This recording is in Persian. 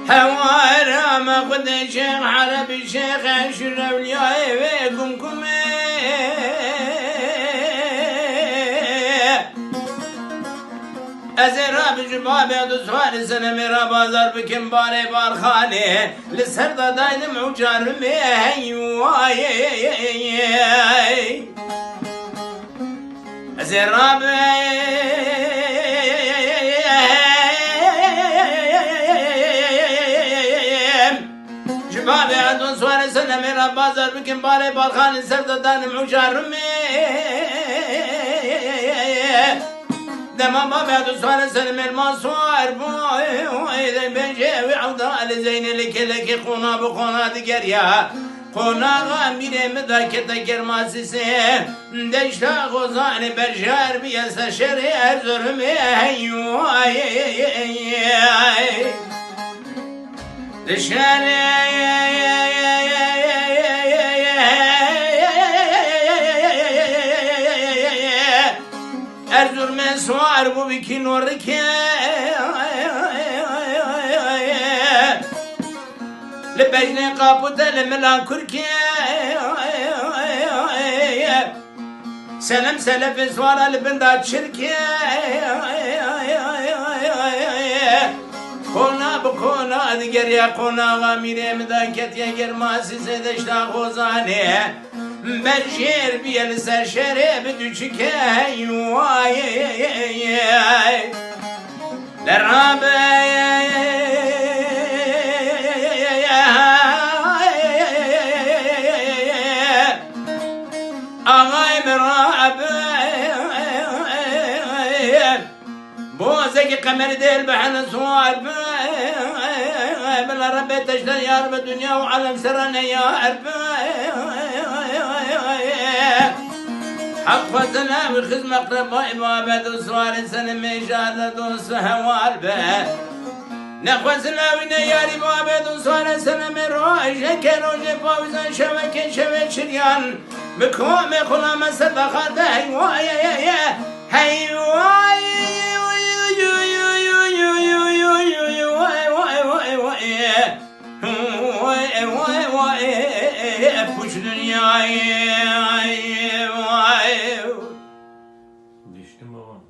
حوارا ما قد شيخ عربي شيخ اشرف الياي ويكم ازرا بجباب دوسوار سنه میرا بازار بکن باره بارخانه لسر داینم عجار میوای ازرا جباب دوسوار سنه میرا بازار بکن باره بارخانه لسر داینم عجار دما ما بعد سوار سلم المصور بوي ذي بنجي وعوضة على زين لك قونا بقونا دقريا قونا غامير مدى كتكر ما سيسي دشتا غزاني برجار بيسا شري ارزرمي هيواي ارزور من سوار بو بکی نورکه لبجنه قابوته لملان کرکه سلام سلف سوارا لبندات شرکه قونا بقونا دیگر یا قونا غاميره مداكت یا گرماسی سدشتا خوزانه برجير بيل سشري بدوشك هيواي للرابع أغاي مرابع بوزك قمر ديل بحن صواب بلا ربي تشتري يا رب الدنيا وعلم سرنا يا رب حق فتنا بالخدم اقرباء بابا دوسوار سنة ميشار دوس هوار به نخوزنا ونياري بابا دوسوار سنة من روح شكر وجفاوزا شوكي شوك شريان بكوم خلا مسد خاته هيواي هيواي پوش دنیای دیشتیم بابا